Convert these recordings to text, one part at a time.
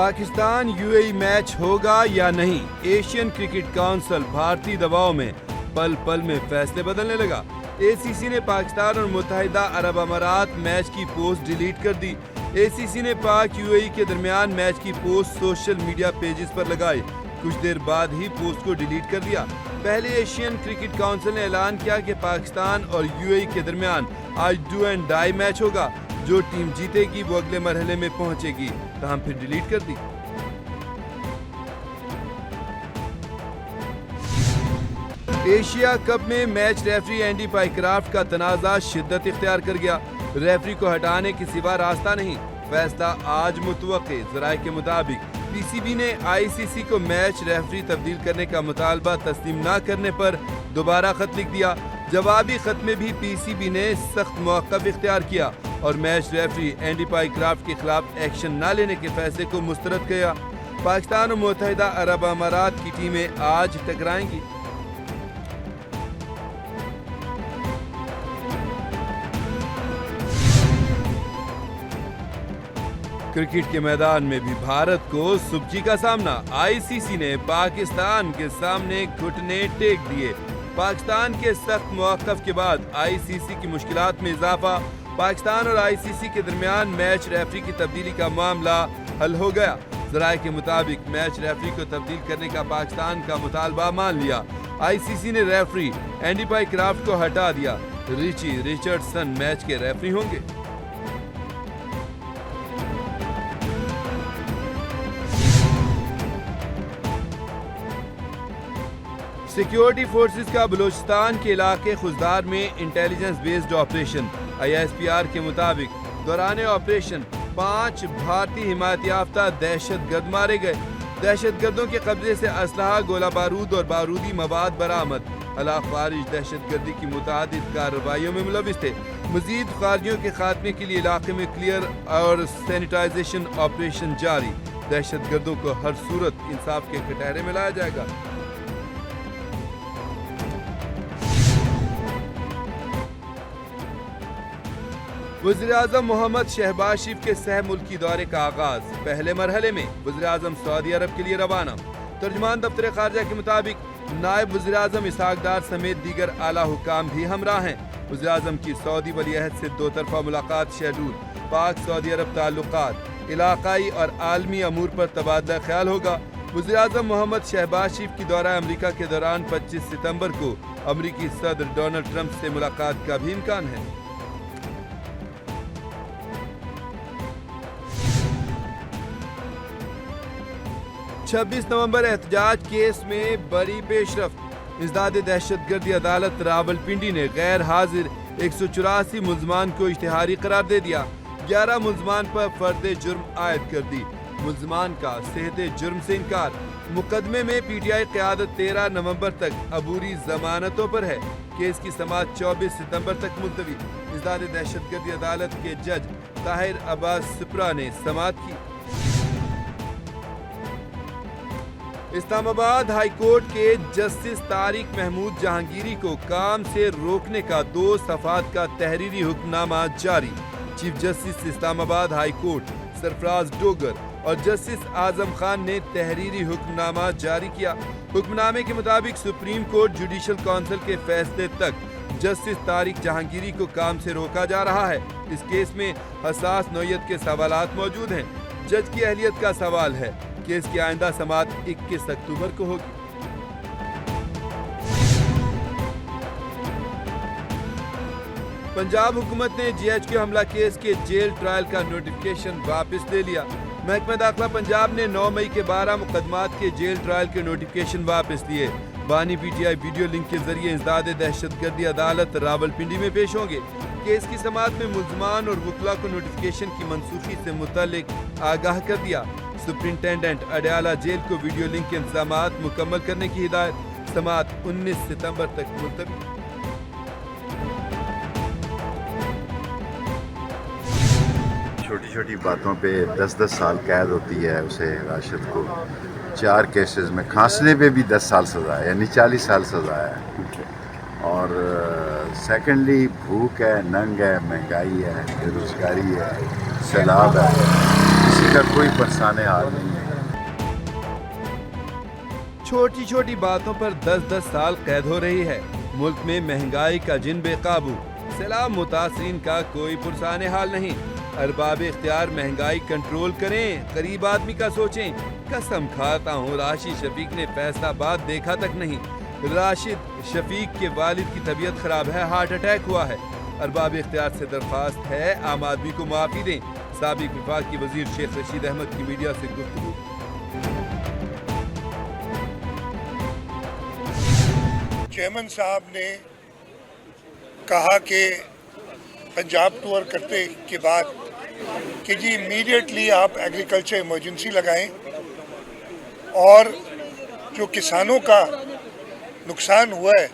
Pakistan UAE match ہوگا یا نہیں؟ ایشین کرکٹ کونسل بھارتی دباؤ میں پل پل میں فیصلے بدلنے لگا۔ ACC نے پاکستان اور متحدہ عرب امارات میچ کی پوسٹ ڈیلیٹ کر دی۔ ACC نے پاک UAE کے درمیان میچ کی پوسٹ سوشل میڈیا پیجز پر لگائی، کچھ دیر بعد ہی پوسٹ کو ڈیلیٹ کر دیا۔ پہلے ایشین کرکٹ کونسل نے اعلان کیا کہ پاکستان اور UAE کے درمیان آج ڈو اینڈ ڈائی میچ ہوگا، جو ٹیم جیتے گی وہ اگلے مرحلے میں پہنچے گی، تاہم پھر ڈیلیٹ کر دی۔ ایشیا کپ میں میچ ریفری اینڈی پائیکرافٹ کا تنازع شدت اختیار کر گیا۔ ریفری کو ہٹانے کے سوا راستہ نہیں، فیصلہ آج متوقع۔ ذرائع کے مطابق PCB نے ICC کو میچ ریفری تبدیل کرنے کا مطالبہ تسلیم نہ کرنے پر دوبارہ خط لکھ دیا۔ جوابی خط میں بھی PCB نے سخت موقف اختیار کیا اور میچ ریفری اینڈی پائیکرافٹ کے خلاف ایکشن نہ لینے کے فیصلے کو مسترد کیا۔ پاکستان اور متحدہ عرب امارات کی ٹیمیں آج ٹکرائیں گی۔ کرکٹ کے میدان میں بھی بھارت کو سبکی کا سامنا۔ ICC نے پاکستان کے سامنے گھٹنے ٹیک دیے۔ پاکستان کے سخت موقف کے بعد ICC کی مشکلات میں اضافہ۔ پاکستان اور ICC کے درمیان میچ ریفری کی تبدیلی کا معاملہ حل ہو گیا۔ ذرائع کے مطابق میچ ریفری کو تبدیل کرنے کا پاکستان کا مطالبہ مان لیا۔ ICC نے ریفری اینڈی پائیکرافٹ کو ہٹا دیا۔ ریچی رچرڈسن میچ کے ریفری ہوں گے۔ سیکیورٹی فورسز کا بلوچستان کے علاقے خزدار میں انٹیلیجنس بیسڈ آپریشن۔ ISPR کے مطابق دوران آپریشن 5 بھارتی حمایت یافتہ دہشت گرد مارے گئے۔ دہشت گردوں کے قبضے سے اسلحہ، گولہ بارود اور بارودی مواد برآمد۔ علاق خارج دہشت گردی کی متعدد کارروائیوں میں ملوث تھے۔ مزید خارجیوں کے خاتمے کے لیے علاقے میں کلیئر اور سینیٹائزیشن آپریشن جاری۔ دہشت گردوں کو ہر صورت انصاف کے کٹہرے میں لایا جائے گا۔ وزیراعظم محمد شہباز شریف کے سہ ملکی دورے کا آغاز۔ پہلے مرحلے میں وزیراعظم سعودی عرب کے لیے روانہ۔ ترجمان دفتر خارجہ کے مطابق نائب وزیراعظم اسحاق ڈار سمیت دیگر اعلیٰ حکام بھی ہمراہ ہیں۔ وزیراعظم کی سعودی ولی عہد سے 2 طرفہ ملاقات شیڈول۔ پاک سعودی عرب تعلقات، علاقائی اور عالمی امور پر تبادلہ خیال ہوگا۔ وزیراعظم محمد شہباز شریف کی دورہ امریکہ کے دوران 25 ستمبر کو امریکی صدر ڈونلڈ ٹرمپ سے ملاقات کا بھی امکان ہے۔ 26 نومبر احتجاج کیس میں بڑی پیش رفت۔ ازداد دہشت گردی عدالت راولپنڈی نے غیر حاضر 184 ملزمان کو اشتہاری قرار دے دیا۔ 11 ملزمان پر فرد جرم عائد کر دی۔ ملزمان کا صحت جرم سے انکار۔ مقدمے میں PTI قیادت 13 نومبر تک عبوری ضمانتوں پر ہے۔ کیس کی سماعت 24 ستمبر تک ملتوی۔ ازداد دہشت گردی عدالت کے جج طاہر عباس سپرا نے سماعت کی۔ اسلام آباد ہائی کورٹ کے جسٹس طارق محمود جہانگیری کو کام سے روکنے کا 2 صفحات کا تحریری حکم نامہ جاری۔ چیف جسٹس اسلام آباد ہائی کورٹ سرفراز ڈوگر اور جسٹس اعظم خان نے تحریری حکم نامہ جاری کیا۔ حکم نامے کے مطابق سپریم کورٹ جوڈیشل کونسل کے فیصلے تک جسٹس طارق جہانگیری کو کام سے روکا جا رہا ہے۔ اس کیس میں حساس نوعیت کے سوالات موجود ہیں۔ جج کی اہلیت کا سوال ہے۔ کیس کی آئندہ سماعت 21 اکتوبر کو ہوگی۔ پنجاب حکومت نے GHQ حملہ کیس کے جیل ٹرائل کا نوٹیفکیشن واپس لے لیا۔ محکمہ داخلہ پنجاب نے 9 مئی کے 12 مقدمات کے جیل ٹرائل کے نوٹیفکیشن واپس لیے۔ بانی PTI ویڈیو لنک کے ذریعے ازداد دہشت گردی عدالت راولپنڈی میں پیش ہوں گے۔ کیس کی سماعت میں ملزمان اور وکلاء کو نوٹیفکیشن کی منسوخی سے متعلق آگاہ کر دیا۔ سپرنٹینڈنٹ اڈیالہ جیل کو ویڈیو لنک کے انتظامات مکمل کرنے کی ہدایت۔ سماعت 19 ستمبر تک ملتوی۔ چھوٹی چھوٹی باتوں پہ 10 سال قید ہوتی ہے اسے راشد کو۔ 4 کیسز میں کھانسنے پہ بھی 10 سال سزا ہے، یعنی 40 سال سزا ہے۔ اور سیکنڈلی بھوک ہے، ننگ ہے، مہنگائی ہے، بے روزگاری ہے، سیلاب ہے۔ کسی کا کوئی پرسان حال نہیں ہے. چھوٹی چھوٹی باتوں پر 10-10 سال قید ہو رہی ہے. ملک میں مہنگائی کا جن بے قابو. سیلاب متاثرین کا کوئی پرسان حال نہیں. ارباب اختیار مہنگائی کنٹرول کریں, غریب آدمی کا سوچیں. قسم کھاتا ہوں راشد شفیق نے فیصل آباد دیکھا تک نہیں. راشد شفیق کے والد کی طبیعت خراب ہے, ہارٹ اٹیک ہوا ہے. ارباب اختیار سے درخواست ہے عام آدمی کو معافی دیں. سابق وفاق کی وزیر شیخ رشید احمد کی میڈیا سے گفتگو. چیئرمین صاحب نے کہا کہ پنجاب ٹور کرتے کے بعد کہ جی امیڈیٹلی آپ ایگریکلچر ایمرجنسی لگائیں اور جو کسانوں کا نقصان ہوا ہے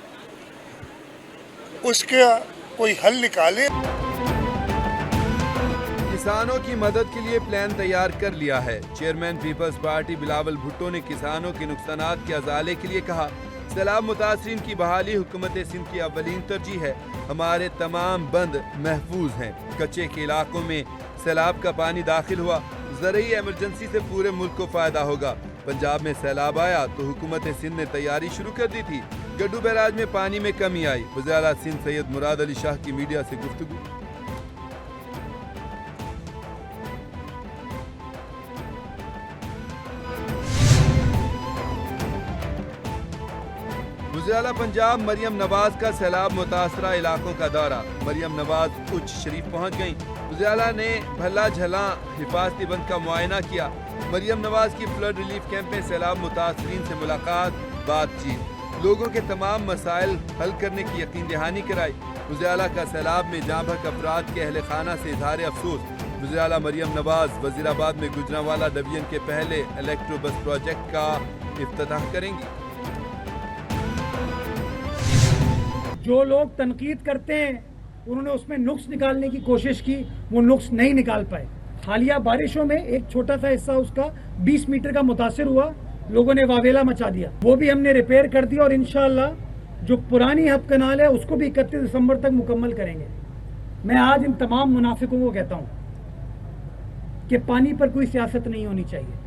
اس کا کوئی حل نکالیں. کسانوں کی مدد کے لیے پلان تیار کر لیا ہے. چیئرمین پیپلز پارٹی بلاول بھٹو نے کسانوں کے نقصانات کے ازالے کے لیے کہا, سیلاب متاثرین کی بحالی حکومت سندھ کی اولین ترجیح ہے. ہمارے تمام بند محفوظ ہیں. کچے کے علاقوں میں سیلاب کا پانی داخل ہوا. زرعی ایمرجنسی سے پورے ملک کو فائدہ ہوگا. پنجاب میں سیلاب آیا تو حکومت سندھ نے تیاری شروع کر دی تھی. گڈو بیراج میں پانی میں کمی آئی. وزیر اعلیٰ سندھ سید مراد علی شاہ کی میڈیا سے گفتگو. وزیر اعلیٰ پنجاب مریم نواز کا سیلاب متاثرہ علاقوں کا دورہ. مریم نواز اچ شریف پہنچ گئیں. وزیر اعلیٰ نے بھلا جھلاں حفاظتی بند کا معائنہ کیا. مریم نواز کی فلڈ ریلیف کیمپ میں سیلاب متاثرین سے ملاقات, بات چیت. لوگوں کے تمام مسائل حل کرنے کی یقین دہانی کرائی. وزیر اعلیٰ کا سیلاب میں جاں بحق افراد کے اہل خانہ سے اظہار افسوس. وزیر اعلیٰ مریم نواز وزیر آباد میں گجرانوالہ ڈویژن کے پہلے الیکٹرو بس پروجیکٹ کا افتتاح کریں گی. جو لوگ تنقید کرتے ہیں انہوں نے اس میں نقص نکالنے کی کوشش کی, وہ نقص نہیں نکال پائے. حالیہ بارشوں میں ایک چھوٹا سا حصہ اس کا 20 میٹر کا متاثر ہوا, لوگوں نے واویلا مچا دیا. وہ بھی ہم نے ریپیئر کر دیا اور انشاءاللہ جو پرانی ہب کنال ہے اس کو بھی 31 دسمبر تک مکمل کریں گے. میں آج ان تمام منافقوں کو کہتا ہوں کہ پانی پر کوئی سیاست نہیں ہونی چاہیے.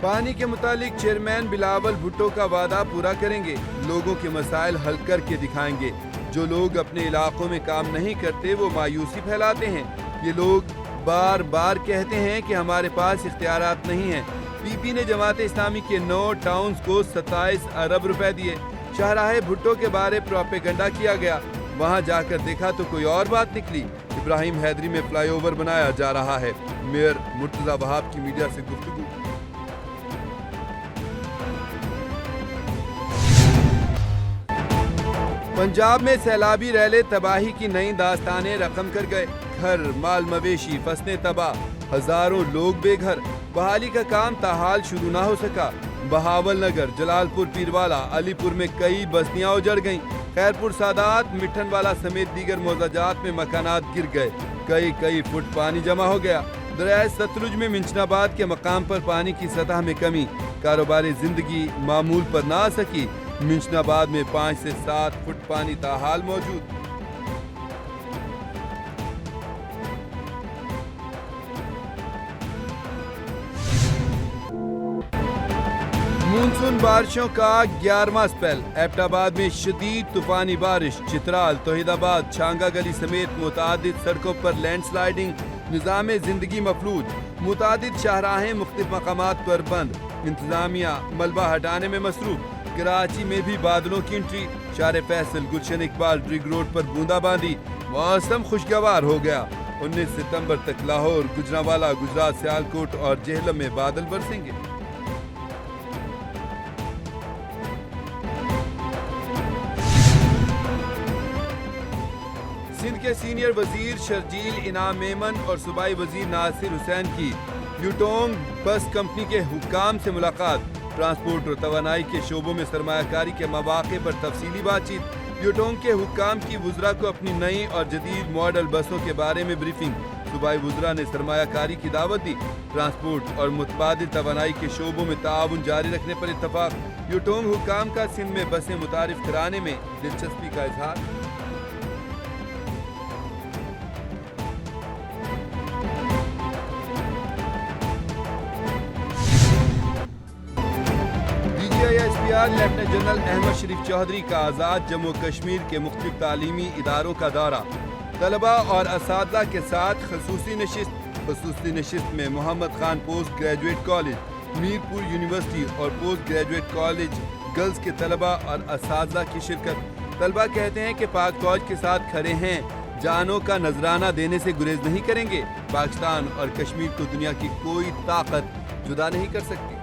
پانی کے متعلق چیئرمین بلاول بھٹو کا وعدہ پورا کریں گے. لوگوں کے مسائل حل کر کے دکھائیں گے. جو لوگ اپنے علاقوں میں کام نہیں کرتے وہ مایوسی پھیلاتے ہیں. یہ لوگ بار بار کہتے ہیں کہ ہمارے پاس اختیارات نہیں ہیں. پی پی نے جماعت اسلامی کے 9 ٹاؤنز کو 27 ارب روپے دیے. شاہراہ بھٹو کے بارے پروپیگنڈا کیا گیا. وہاں جا کر دیکھا تو کوئی اور بات نکلی. ابراہیم حیدری میں فلائی اوور بنایا جا رہا ہے. میئر مرتضی وہاب کی میڈیا سے گفتگو. پنجاب میں سیلابی ریلے تباہی کی نئی داستانیں رقم کر گئے. گھر, مال مویشی, فصلیں تباہ, ہزاروں لوگ بے گھر. بحالی کا کام تاحال شروع نہ ہو سکا. بہاول نگر, جلال پور پیروالا, علی پور میں کئی بستیاں اجڑ گئیں. خیرپور سادات, مٹھن والا سمیت دیگر موضوعات میں مکانات گر گئے. کئی فٹ پانی جمع ہو گیا. دریائے ستلج میں منچناباد کے مقام پر پانی کی سطح میں کمی. کاروباری زندگی معمول پر نہ آ سکی. منچناباد میں 5 سے 7 فٹ پانی تاحال موجود. مونسون بارشوں کا 11واں سپیل. ایبٹ آباد میں شدید طوفانی بارش. چترال, توحید آباد, چھانگا گلی سمیت متعدد سڑکوں پر لینڈ سلائیڈنگ. نظام زندگی مفلوج. متعدد شاہراہیں مختلف مقامات پر بند. انتظامیہ ملبہ ہٹانے میں مصروف. کراچی میں بھی بادلوں کی انٹری. شار فیصل, گلشن اقبال, ڈرگ روڈ پر بوندا باندی. موسم خوشگوار ہو گیا. 19 ستمبر تک لاہور, گجرانوالہ, گجرات, سیالکوٹ اور جہلم میں بادل برسیں گے. سندھ کے سینئر وزیر شرجیل انعام میمن اور صوبائی وزیر ناصر حسین کی یوٹونگ بس کمپنی کے حکام سے ملاقات. ٹرانسپورٹ اور توانائی کے شعبوں میں سرمایہ کاری کے مواقع پر تفصیلی بات چیت. یوٹونگ کے حکام کی وزراء کو اپنی نئی اور جدید ماڈل بسوں کے بارے میں بریفنگ. صوبائی وزراء نے سرمایہ کاری کی دعوت دی. ٹرانسپورٹ اور متبادل توانائی کے شعبوں میں تعاون جاری رکھنے پر اتفاق. یوٹونگ حکام کا سندھ میں بسیں متعارف کرانے میں دلچسپی کا اظہار. صدر لیفٹیننٹ جنرل احمد شریف چودھری کا آزاد جموں کشمیر کے مختلف تعلیمی اداروں کا دورہ، طلباء اور اساتذہ کے ساتھ خصوصی نشست میں Muhammad Khan post graduate college, Mirpur university اور پوسٹ گریجویٹ کالج گرلز کے طلباء اور اساتذہ کی شرکت۔ طلباء کہتے ہیں کہ پاک فوج کے ساتھ کھڑے ہیں، جانوں کا نذرانہ دینے سے گریز نہیں کریں گے۔ پاکستان اور کشمیر کو دنیا کی کوئی طاقت جدا نہیں کر سکتی۔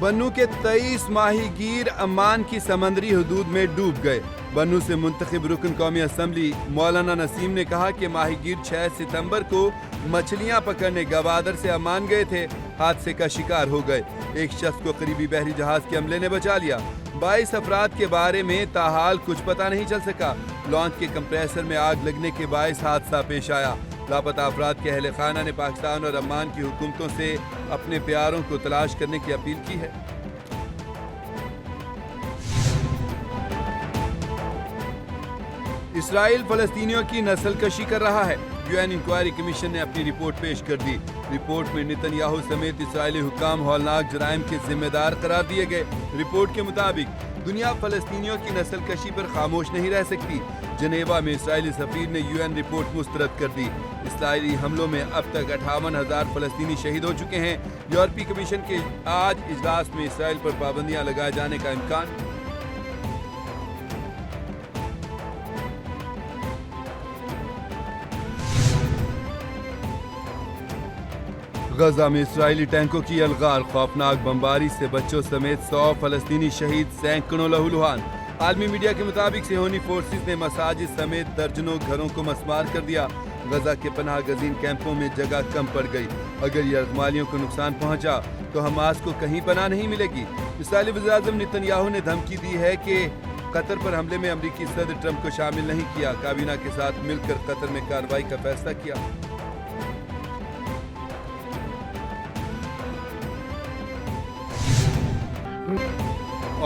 بنو کے 23 ماہی گیر عمان کی سمندری حدود میں ڈوب گئے۔ بنو سے منتخب رکن قومی اسمبلی مولانا نسیم نے کہا کہ ماہی گیر 6 ستمبر کو مچھلیاں پکڑنے گوادر سے عمان گئے تھے، حادثے کا شکار ہو گئے۔ ایک شخص کو قریبی بحری جہاز کے عملے نے بچا لیا۔ 22 افراد کے بارے میں تاحال کچھ پتہ نہیں چل سکا۔ لانچ کے کمپریسر میں آگ لگنے کے باعث حادثہ پیش آیا۔ لاپتہ افراد کے اہل خانہ نے پاکستان اور عمان کی حکومتوں سے اپنے پیاروں کو تلاش کرنے کی اپیل کی ہے۔ اسرائیل فلسطینیوں کی نسل کشی کر رہا ہے۔ یو این انکوائری کمیشن نے اپنی رپورٹ پیش کر دی۔ رپورٹ میں نتن یاہو سمیت اسرائیلی حکام ہولناک جرائم کے ذمہ دار قرار دیے گئے۔ رپورٹ کے مطابق دنیا فلسطینیوں کی نسل کشی پر خاموش نہیں رہ سکتی۔ جنیوا میں اسرائیلی سفیر نے یو این رپورٹ مسترد کر دی۔ اسرائیلی حملوں میں اب تک 58,000 فلسطینی شہید ہو چکے ہیں۔ یورپی کمیشن کے آج اجلاس میں اسرائیل پر پابندیاں لگائے جانے کا امکان۔ غزہ میں اسرائیلی ٹینکوں کی الغار، خوفناک بمباری سے بچوں سمیت 100 فلسطینی شہید، سینکڑوں لہولہان۔ عالمی میڈیا کے مطابق صہیونی فورسز نے مساجد سمیت درجنوں گھروں کو مسمار کر دیا۔ غزہ کے پناہ گزین کیمپوں میں جگہ کم پڑ گئی۔ اگر یرغمالیوں کو نقصان پہنچا تو حماس کو کہیں پناہ نہیں ملے گی۔ اسرائیلی وزیراعظم نتن یاہو نے دھمکی دی ہے کہ قطر پر حملے میں امریکی صدر ٹرمپ کو شامل نہیں کیا، کابینہ کے ساتھ مل کر قطر میں کارروائی کا فیصلہ کیا۔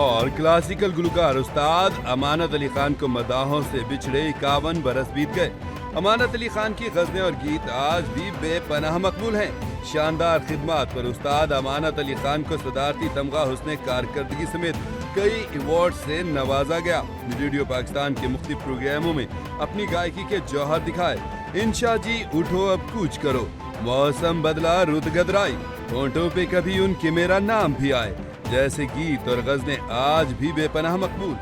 اور کلاسیکل گلوکار استاد امانت علی خان کو مداحوں سے بچھڑے 51 برس بیت گئے۔ امانت علی خان کی غزلیں اور گیت آج بھی بے پناہ مقبول ہیں۔ شاندار خدمات پر استاد امانت علی خان کو صدارتی تمغہ حسن کارکردگی سمیت کئی ایوارڈ سے نوازا گیا۔ ریڈیو پاکستان کے مختلف پروگراموں میں اپنی گائیکی کے جوہر دکھائے۔ انشا جی اٹھو اب کوچ کرو، موسم بدلا رت گدرائی، ہونٹوں پہ کبھی ان کے میرا نام بھی آئے، جیسے گیت اور غزلیں آج بھی بے پناہ مقبول۔